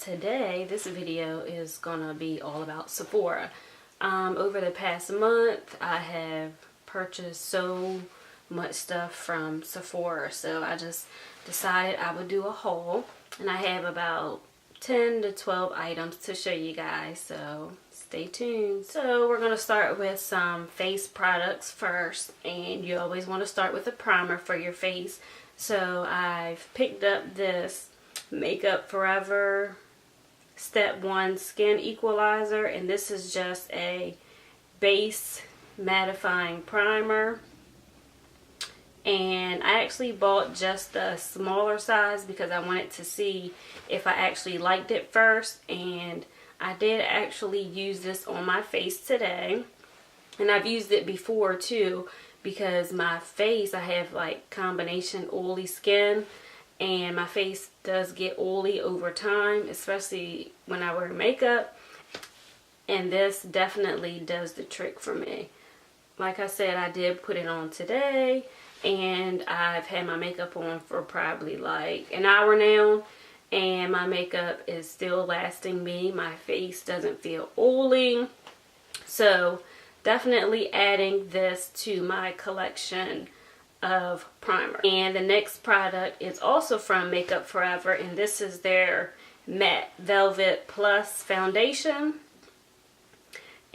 today this video is gonna be all about Sephora. Over the past month I have purchased so much stuff from Sephora, so I just decided I would do a haul, and I have about 10 to 12 items to show you guys, so stay tuned. So we're gonna start with some face products first, and you always want to start with a primer for your face. So I've picked up this Makeup Forever Step 1 Skin Equalizer, and this is just a base mattifying primer. And I actually bought just a smaller size because I wanted to see if I actually liked it first, and I did actually use this on my face today. And I've used it before too, because my face, I have like combination oily skin, and my face does get oily over time, especially when I wear makeup, and this definitely does the trick for me. Like I said, I did put it on today, and I've had my makeup on for probably like an hour now, and my makeup is still lasting me. My face doesn't feel oily, so definitely adding this to my collection of primer. And the next product is also from Makeup Forever, and this is their Matte Velvet Plus Foundation,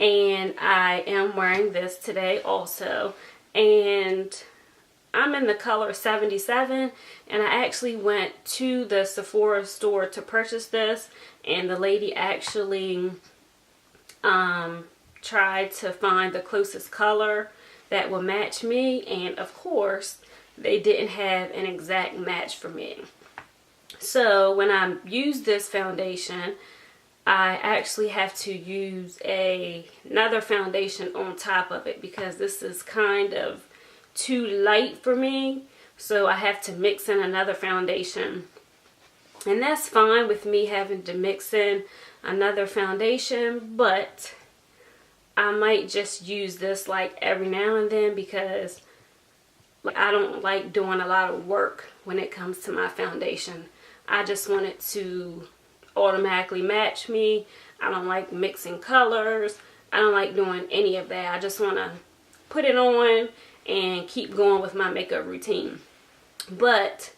and I am wearing this today also, and I'm in the color 77, and I actually went to the Sephora store to purchase this, and the lady actually tried to find the closest color that will match me, and of course they didn't have an exact match for me. So when I use this foundation, I actually have to use another foundation on top of it because this is kind of too light for me, so I have to mix in another foundation. And that's fine with me having to mix in another foundation, but I might just use this like every now and then because I don't like doing a lot of work when it comes to my foundation. I just want it to automatically match me. I don't like mixing colors. I don't like doing any of that. I just want to put it on and keep going with my makeup routine. But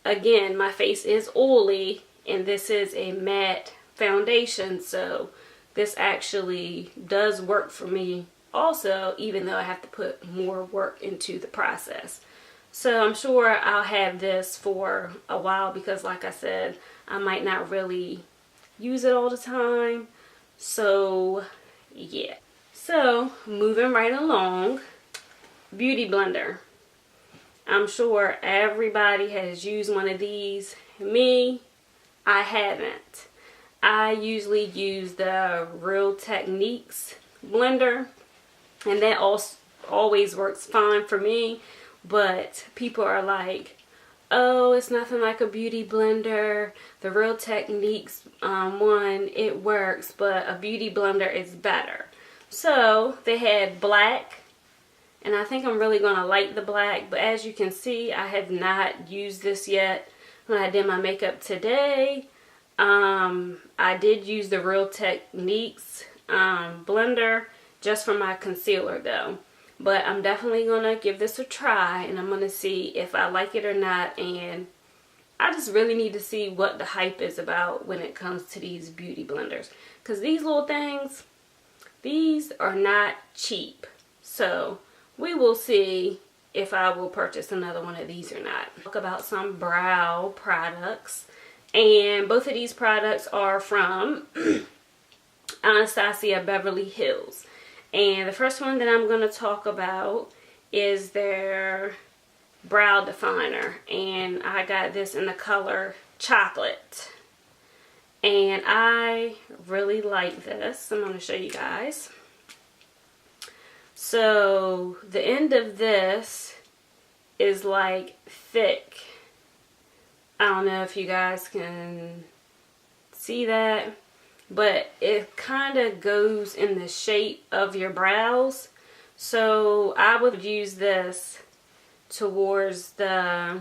again, my face is oily, and this is a matte foundation, so this actually does work for me also, even though I have to put more work into the process. So I'm sure I'll have this for a while because, like I said, I might not really use it all the time. So yeah. So moving right along, Beauty Blender. I'm sure everybody has used one of these. Me, I haven't. I usually use the Real Techniques blender, and that always works fine for me. But people are like, oh, it's nothing like a beauty blender. The Real Techniques one, it works, but a beauty blender is better. So they had black, and I think I'm really going to like the black, but as you can see, I have not used this yet. When I did my makeup today, I did use the Real Techniques blender just for my concealer though. But I'm definitely going to give this a try, and I'm going to see if I like it or not. And I just really need to see what the hype is about when it comes to these beauty blenders. Because these little things, these are not cheap. So we will see if I will purchase another one of these or not. Talk about some brow products. And both of these products are from Anastasia Beverly Hills. And the first one that I'm going to talk about is their brow definer. And I got this in the color Chocolate. And I really like this. I'm going to show you guys. So the end of this is like thick. I don't know if you guys can see that, but it kind of goes in the shape of your brows. So I would use this towards the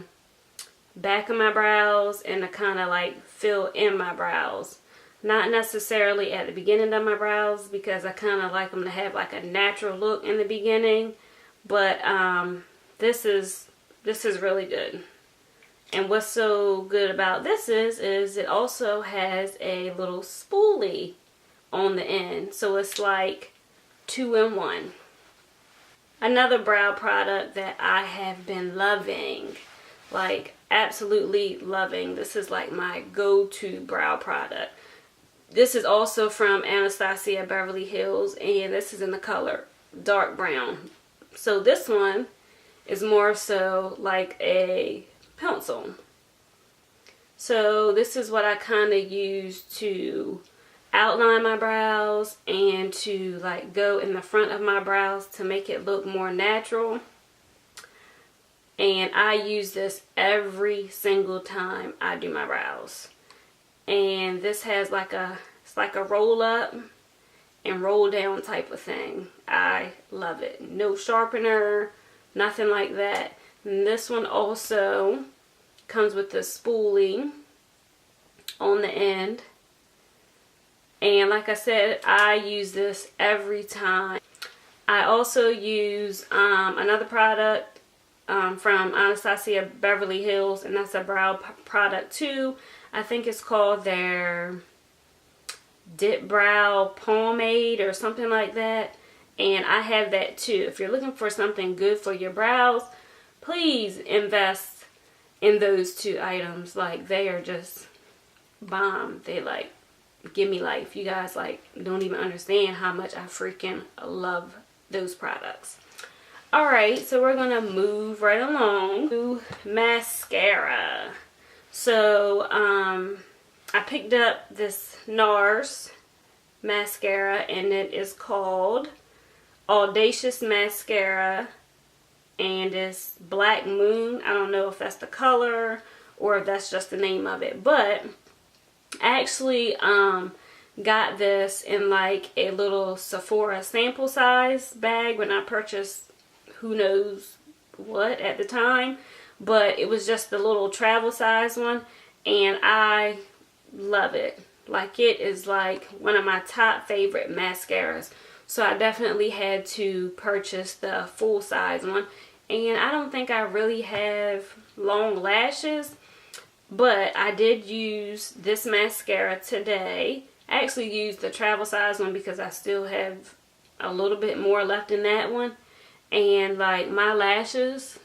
back of my brows and to kind of like fill in my brows. Not necessarily at the beginning of my brows, because I kind of like them to have like a natural look in the beginning. But this is really good. And what's so good about this is it also has a little spoolie on the end. So it's like 2 in 1. Another brow product that I have been loving, like absolutely loving. This is like my go-to brow product. This is also from Anastasia Beverly Hills, and this is in the color dark brown. So this one is more so like a pencil. So this is what I kind of use to outline my brows and to like go in the front of my brows to make it look more natural. And I use this every single time I do my brows. And this has like it's like a roll up and roll down type of thing. I love it. No sharpener, nothing like that. And this one also comes with the spoolie on the end. And like I said, I use this every time. I also use another product from Anastasia Beverly Hills, and that's a brow product too. I think it's called their Dip Brow Pomade or something like that. And I have that too. If you're looking for something good for your brows, please invest in those 2 items. Like, they are just bomb. They like give me life. You guys like don't even understand how much I freaking love those products. Alright, so we're gonna move right along to mascara. So I picked up this Nars mascara, and it is called Audacious mascara, and it's Black Moon. I don't know if that's the color or if that's just the name of it, but I actually got this in like a little Sephora sample size bag when I purchased who knows what at the time, but it was just the little travel size one, and I love it. Like, it is like one of my top favorite mascaras. So I definitely had to purchase the full size one. And I don't think I really have long lashes, but I did use this mascara today. I actually used the travel size one because I still have a little bit more left in that one. And like, my lashes,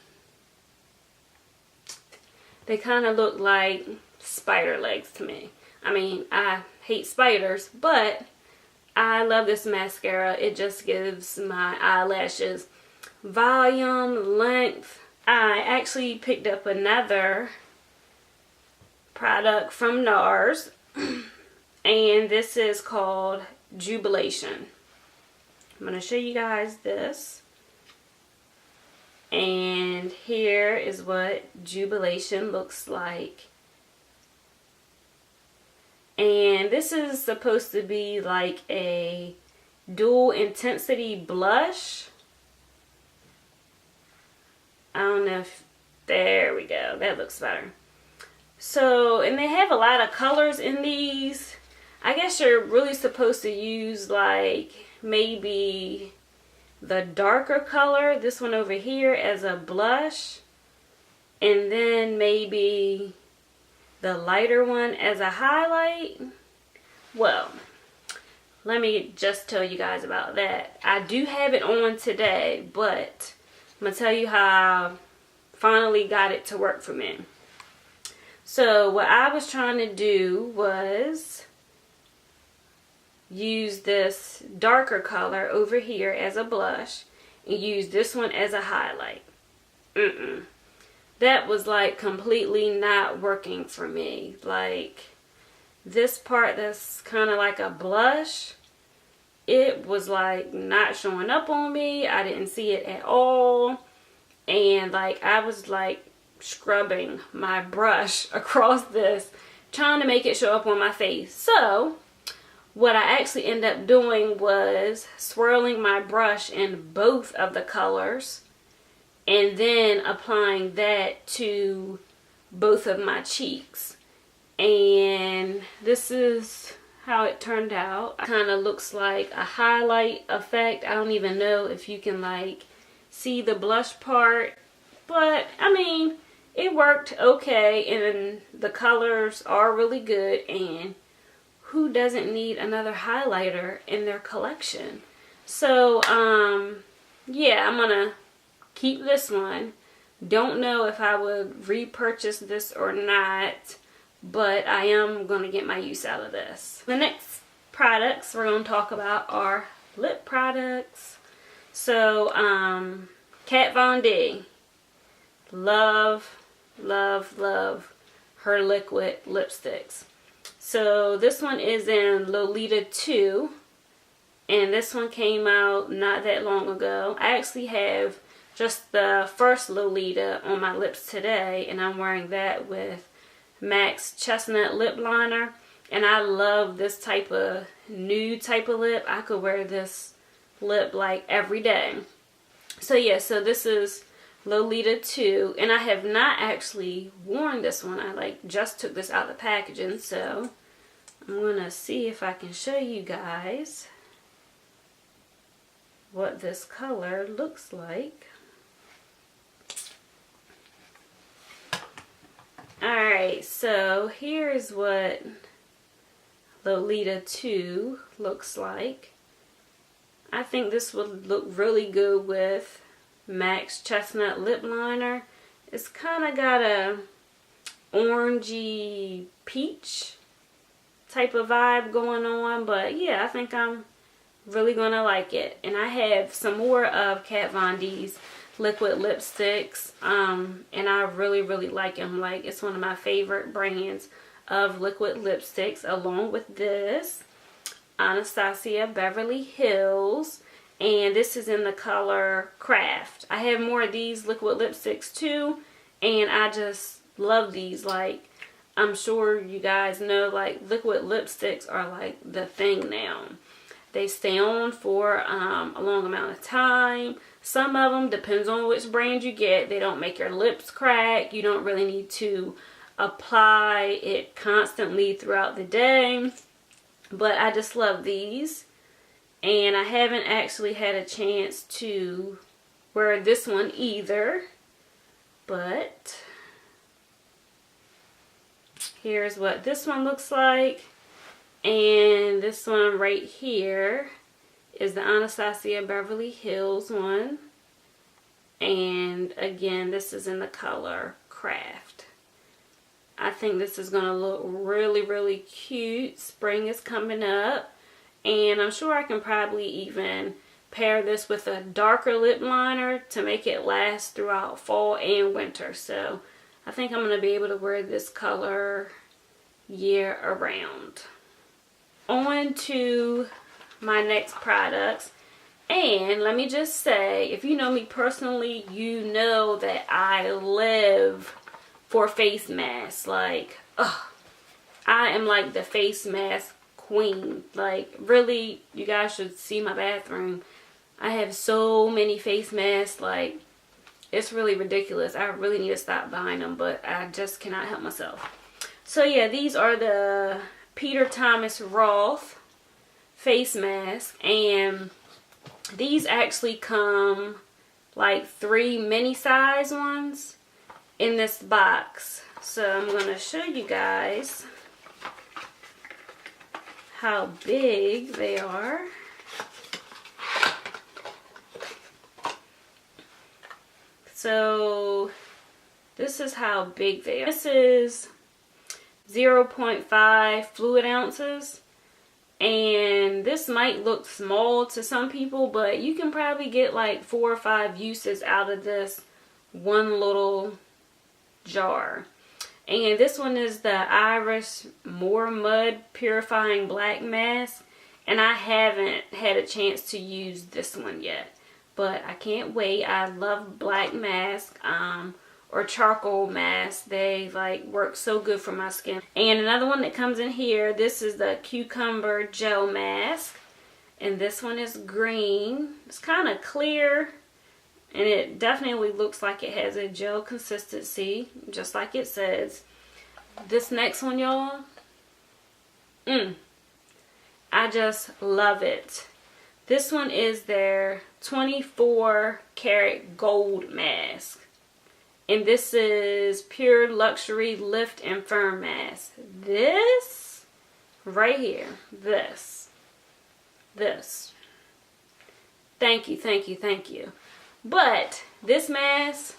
they kind of look like spider legs to me. I mean, I hate spiders, but I love this mascara. It just gives my eyelashes volume, length. I actually picked up another product from Nars, and this is called Jubilation. I'm going to show you guys this. And here is what Jubilation looks like. And this is supposed to be like a dual intensity blush. I don't know if, there we go, that looks better. So, and they have a lot of colors in these. I guess you're really supposed to use like maybe the darker color, this one over here, as a blush, and then maybe the lighter one as a highlight. Well, let me just tell you guys about that. I do have it on today, but I'm going to tell you how I finally got it to work for me. So what I was trying to do was use this darker color over here as a blush and use this one as a highlight. That was like completely not working for me. Like, this part that's kind of like a blush, it was like not showing up on me. I didn't see it at all. And like, I was like scrubbing my brush across this, trying to make it show up on my face. So what I actually ended up doing was swirling my brush in both of the colors and then applying that to both of my cheeks. And this is how it turned out. It kind of looks like a highlight effect. I don't even know if you can like see the blush part, but I mean, it worked okay, and the colors are really good, and who doesn't need another highlighter in their collection? So yeah, I'm gonna keep this one. Don't know if I would repurchase this or not, but I am going to get my use out of this. The next products we're going to talk about are lip products. So, Kat Von D. Love, love, love her liquid lipsticks. So, this one is in Lolita 2. And this one came out not that long ago. I actually have just the first Lolita on my lips today, and I'm wearing that with MAC's Chestnut Lip Liner. And I love this type of nude type of lip. I could wear this lip like every day. So yeah, so this is Lolita 2, and I have not actually worn this one. I like just took this out of the packaging, so I'm gonna see if I can show you guys what this color looks like. Alright, so here's what Lolita 2 looks like. I think this would look really good with MAC's Chestnut Lip Liner. It's kind of got a orangey peach type of vibe going on, but yeah, I think I'm really gonna like it. And I have some more of Kat Von D's liquid lipsticks, and I really like them. Like, it's one of my favorite brands of liquid lipsticks, along with this Anastasia Beverly Hills, and this is in the color Craft. I have more of these liquid lipsticks too, and I just love these. Like, I'm sure you guys know, like, liquid lipsticks are like the thing now. They stay on for a long amount of time. Some of them, depends on which brand you get, they don't make your lips crack. You don't really need to apply it constantly throughout the day. But I just love these. And I haven't actually had a chance to wear this one either. But here's what this one looks like. And this one right here is the Anastasia Beverly Hills one. And again, this is in the color Craft. I think this is going to look really cute. Spring is coming up. And I'm sure I can probably even pair this with a darker lip liner to make it last throughout fall and winter. So I think I'm going to be able to wear this color year around. On to my next products. And let me just say, if you know me personally, you know that I live for face masks. Like, I am like the face mask queen. Like, really, you guys should see my bathroom. I have so many face masks. Like, it's really ridiculous. I really need to stop buying them, but I just cannot help myself. So yeah, these are the Peter Thomas Roth face mask, and these actually come like 3 mini size ones in this box. So I'm going to show you guys how big they are. So this is how big they are. This is 0.5 fluid ounces, and this might look small to some people, but you can probably get like 4 or 5 uses out of this one little jar. And this one is the Irish More Mud Purifying Black Mask, and I haven't had a chance to use this one yet, but I can't wait. I love black mask or charcoal mask. They like work so good for my skin. And another one that comes in here, this is the Cucumber Gel Mask, and this one is green. It's kind of clear, And it definitely looks like it has a gel consistency, just like it says. This next one, y'all, I just love it. This one is their 24 karat gold mask. And this is Pure Luxury Lift and Firm Mask. This right here, this. Thank you, thank you, thank you. But this mask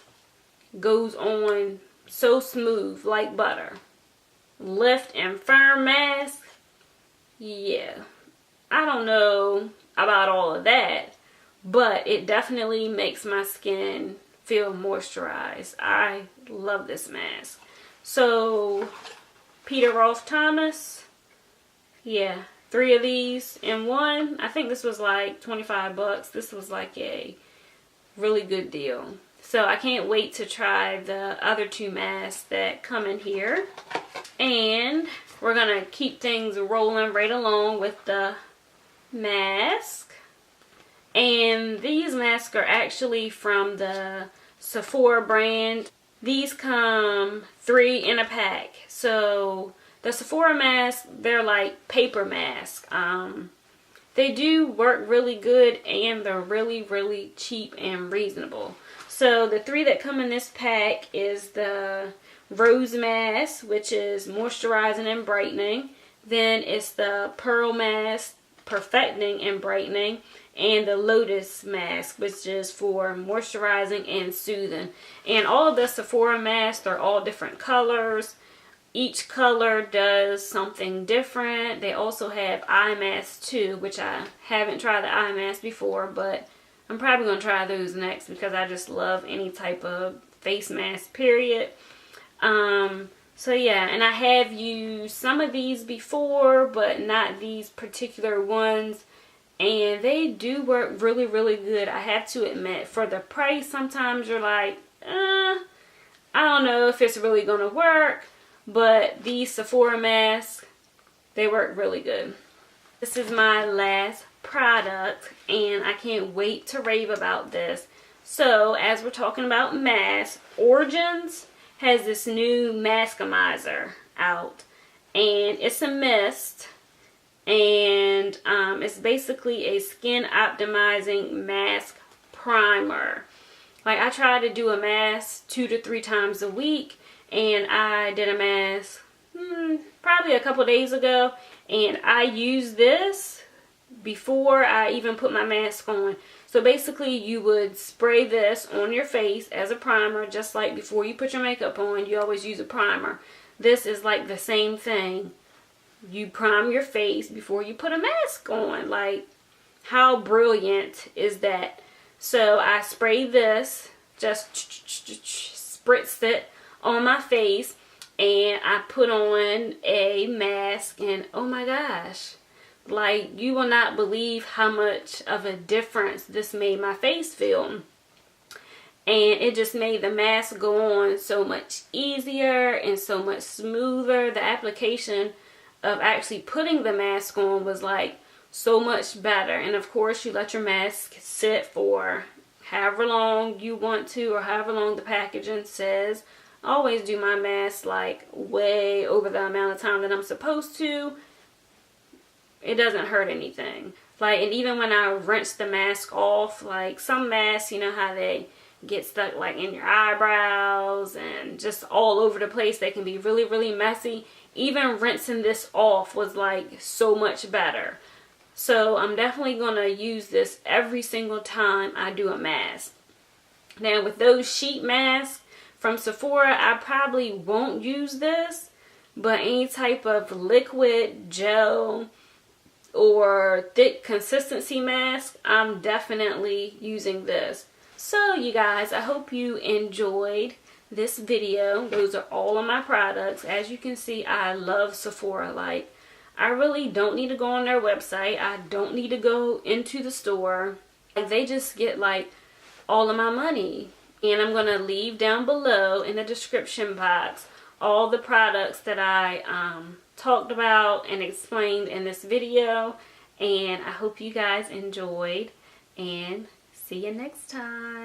goes on so smooth like butter. Lift and firm mask, yeah. I don't know about all of that, but it definitely makes my skin feel moisturized. I love this mask. So, Peter Roth Thomas, yeah, 3 of these in one. I think this was like 25 bucks. This was like a really good deal. So I can't wait to try the other 2 masks that come in here. And we're gonna keep things rolling right along with the mask. And these masks are actually from the Sephora brand. These come 3 in a pack. So the Sephora masks, they're like paper masks. They do work really good, and they're really, really cheap and reasonable. So the 3 that come in this pack is the Rose Mask, which is moisturizing and brightening. Then it's the Pearl Mask, perfecting and brightening. And the Lotus Mask, which is for moisturizing and soothing. And all of the Sephora masks are all different colors. Each color does something different. They also have eye masks too, which I haven't tried the eye mask before, but I'm probably going to try those next because I just love any type of face mask, period. So yeah, and I have used some of these before, but not these particular ones. And they do work really, really good, I have to admit. For the price, sometimes you're like, I don't know if it's really going to work. But these Sephora masks, they work really good. This is my last product, and I can't wait to rave about this. So, as we're talking about masks, Origins has this new Maskimizer out. And it's a mist. And it's basically a skin optimizing mask primer. Like, I try to do a mask 2 to 3 times a week. And I did a mask probably a couple days ago. And I used this before I even put my mask on. So basically you would spray this on your face as a primer. Just like before you put your makeup on, you always use a primer. This is like the same thing. You prime your face before you put a mask on. Like, how brilliant is that? So I sprayed this, just spritzed it on my face, and I put on a mask, and oh my gosh, like, you will not believe how much of a difference this made my face feel. And it just made the mask go on so much easier and so much smoother. The application of actually putting the mask on was like so much better. And of course you let your mask sit for however long you want to, or however long the packaging says. I always do my mask like way over the amount of time that I'm supposed to. It doesn't hurt anything. Like, and even when I rinse the mask off, like some masks, you know how they get stuck like in your eyebrows and just all over the place. They can be really, really messy. Even rinsing this off was like so much better. So I'm definitely going to use this every single time I do a mask. Now with those sheet masks from Sephora, I probably won't use this. But any type of liquid, gel, or thick consistency mask, I'm definitely using this. So you guys, I hope you enjoyed this video. Those are all of my products. As you can see, I love Sephora. Like, I really don't need to go on their website. I don't need to go into the store. Like, they just get like all of my money. And I'm going to leave down below in the description box all the products that I talked about and explained in this video. And I hope you guys enjoyed, and see you next time.